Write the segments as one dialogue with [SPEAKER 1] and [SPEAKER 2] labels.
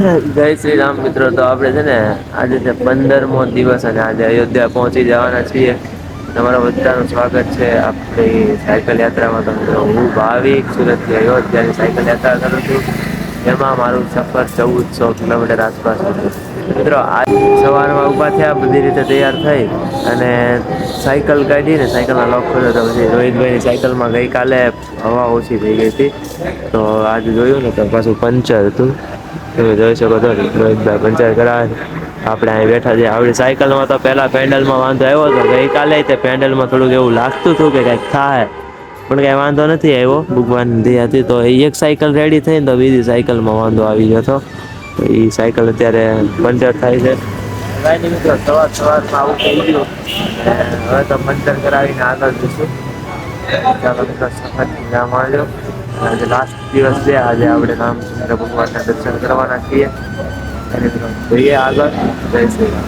[SPEAKER 1] જય શ્રી રામ મિત્રો. તો આપણે છે ને આજે છે 15મો દિવસ અને આજે અયોધ્યા પહોંચી જવાના છીએ. તમારા બધાનું સ્વાગત છે આપણી સાયકલ યાત્રામાં. તો મિત્રો હું ભાવિક સુરતથી અયોધ્યાની સાયકલ યાત્રા કરું છું. એમાં મારું સફર 1400 કિલોમીટર આસપાસ હતું. મિત્રો આજ સવારમાં ઊભા થયા, બધી રીતે તૈયાર થઈ અને સાયકલ કાઢીને સાયકલના લોક ખોલ્યો તો પછી રોહિતભાઈની સાયકલમાં ગઈકાલે હવા ઓછી થઈ ગઈ હતી. તો આજે જોયું ને તો પાછું પંચર હતું. તમે જોઈ શકો છો રોહિતભાઈ પંચર કરાવે. આપણે અહીં બેઠા છીએ. આપણી સાયકલમાં તો પહેલાં પેન્ડલમાં વાંધો આવ્યો હતો. ગઈકાલે તે પેન્ડલમાં થોડુંક એવું લાગતું હતું કે કંઈક થાય, પણ કાંઈ વાંધો નથી આવ્યો. ભગવાનની દયા હતી. તો એક સાયકલ રેડી થઈને તો બીજી સાયકલમાં વાંધો આવી ગયો હતો. તો એ સાયકલ અત્યારે પંચર થાય છે. કાંઈ નહીં મિત્રો, સવારમાં આવું થઈ ગયું. હવે તો પંચર કરાવીને આગળ જઈશું. ચાલો મિત્રો, સફરથી ના મળ્યો. આજે લાસ્ટ દિવસ છે. આજે આપણે રામચંદ્ર ભગવાનના દર્શન કરવાના છીએ. અને મિત્રો જઈએ આગળ. જય શ્રી રામ.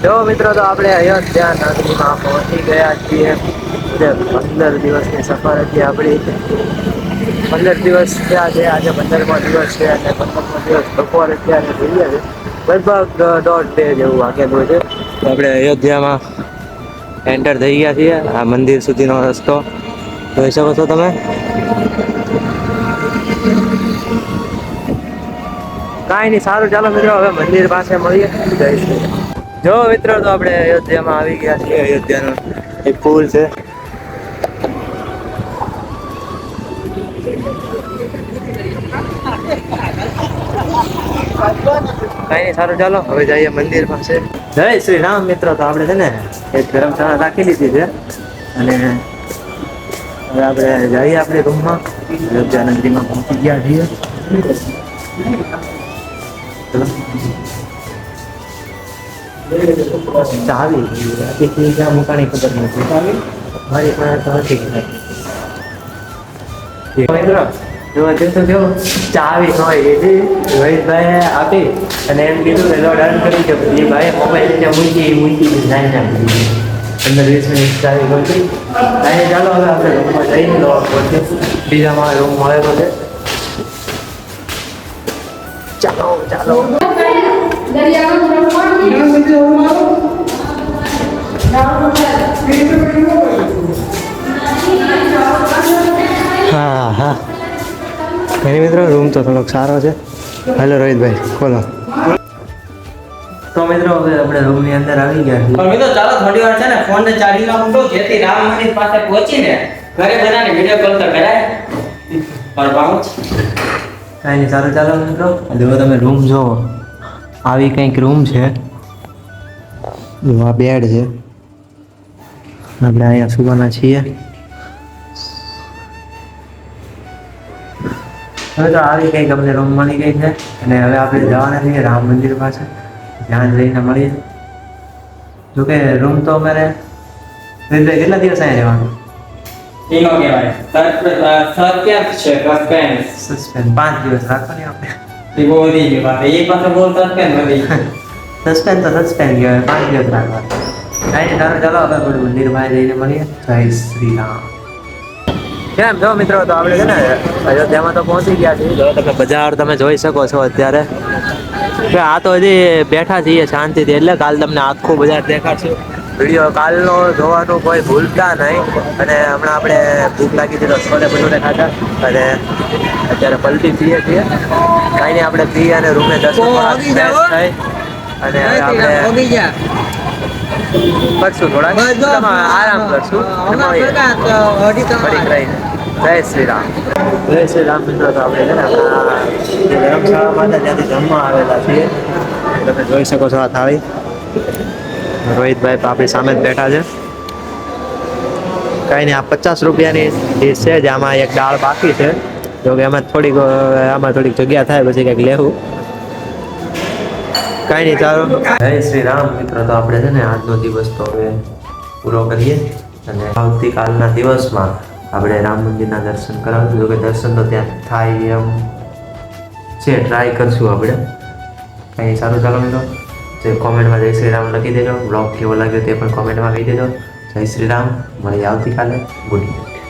[SPEAKER 1] જો મિત્રો, તો આપણે અયોધ્યા નગરીમાં પહોંચી ગયા છીએ. 15 દિવસની સફર હતી આપણી. 15 દિવસ થયા છે. આજે 15મો દિવસ છે અને 15મો દિવસ બપોરે અત્યારે જોઈએ છે. લગભગ 1.5-2 જેવું વાગેલું છે. તો આપણે અયોધ્યામાં એન્ટર થઈ ગયા છીએ. આ મંદિર સુધીનો રસ્તો જોઈ શકો છો તમે. કાંઈ નહીં, સારું ચાલો મિત્રો, હવે મંદિર પાસે મળીએ. જય શ્રી રામ. જો મિત્રો, તો આપણે અયોધ્યામાં આવી ગયા છીએ. અયોધ્યાનો એક પુલ છે. કાંઈ નહીં, સારું ચાલો હવે જઈએ મંદિર પાસે. જય શ્રી રામ મિત્રો. તો આપણે છે ને એક ધર્મશાળા રાખી લીધી છે અને હવે આપણે જઈએ આપણી રૂમમાં. અયોધ્યા નગરીમાં પહોંચી ગયા છીએ. ચાવી ક્યાં મુકાણી ખબર નથી. મારી પાસે તો હતી મિત્રો. જો કેવું ચાવી હોય એથી રોહિતભાઈ આપી અને એમ કીધું કે ડન કરી કે એ ભાઈ મોબાઈલ ત્યાં મૂકી જાય ને 15-20 મિનિટ ચાવી ગમતી. કાંઈ ચાલો હવે આપણે રૂમમાં જઈને લો બીજામાં રૂમ મળેલો છે. ચાલો ચાલો. હા હા, ઘણી મિત્રો રૂમ તો થોડોક સારો છે. હેલો રોહિતભાઈ, ખોલો. તો મિત્રો હવે આપણે રૂમની અંદર આવી ગયા છીએ.
[SPEAKER 2] મિત્રો ચાલો થોડી વાર છે ને ફોન ને ચાર્જિંગમાં મૂકો, જેથી રામ મંદિર પાસે પહોંચીને ઘરે બધાને વિડિયો કોલ તો કરાય. પર પાઉચ
[SPEAKER 1] કાંઈ નહીં, સારું ચાલો મિત્રો. જો તમે રૂમ જોવો, આવી કંઈક રૂમ છે. જો આ બેડ છે. આપણે અહીંયા સુવાના છીએ. હવે તો આવી કંઈક અમને રૂમ મળી ગઈ છે અને હવે આપણે જવાના છીએ રામ મંદિર પાસે. ત્યાં જઈને મળીએ. જોકે રૂમ તો અમારે કેટલા દિવસ અહીંયા રહેવાનું?
[SPEAKER 2] એનો કહેવાય સસ્પેન્સ છે.
[SPEAKER 1] સસ્પેન્સ 5 દિવસ રાખવાની આપણે.
[SPEAKER 2] એ બહુ વધી ગયું વાત. એ પાસે બહુ સસ્પેન્સ વધી ગયું.
[SPEAKER 1] સસ્પેન્સ તો સસ્પેન્સ કહેવાય. 5 દિવસ રાખવાનું. કાંઈ નહીં, ચાલો હવે આપણે મંદિરમાં જઈને મળીએ. જય શ્રી રામ. કેમ જો મિત્રો, તો આપણે છે ને અયોધ્યામાં તો પહોંચી ગયા છીએ. જો તમે બજાર તમે જોઈ શકો છો અત્યારે. આ તો હજી બેઠા છીએ શાંતિથી, એટલે કાલ તમને આખું બજાર દેખાડશે. વિડીયો કાલનો જોવાનું કોઈ ભૂલતા નહીં. અને હમણાં આપણે ભૂખ લાગી હતી તો છોલે ભટુરે ખાધા અને અત્યારે પલટી પીએ છીએ. કાંઈ નહીં, આપણે પી અને રૂમે દર્શન થઈ અને આપણે કરશું થોડાક આરામ કરશું. જય શ્રી રામ. જય શ્રી રામ મિત્રો. તો આપણે છે ને ધર્મશાળામાં ત્યાંથી જમવા આવેલા છીએ. તમે જોઈ શકો છો આ થાળી. રોહિતભાઈ આપણી સામે જ બેઠા છે. કાંઈ નહીં, આ 50 રૂપિયાની ડીશ છે. આમાં એક દાળ બાકી છે. જો કે આમાં થોડીક જગ્યા થાય પછી કંઈક લેવું. કાંઈ નહીં, ચાલો. જય શ્રી રામ મિત્રો. તો આપણે છે ને આજનો દિવસ તો હવે પૂરો કરીએ અને આવતીકાલના દિવસમાં આપણે રામ મંદિરના દર્શન કરાવશું. જો કે દર્શન તો ત્યાં થાય એમ છે, ટ્રાય કરશું આપણે. કંઈ સારું ચાલો મિત્રો. જે કોમેન્ટમાં જય શ્રી રામ લખી દેજો. બ્લોગ કેવો લાગ્યો તે પણ કોમેન્ટમાં કહી દેજો. જય શ્રી રામ. મળીએ આવતીકાલે. Good night.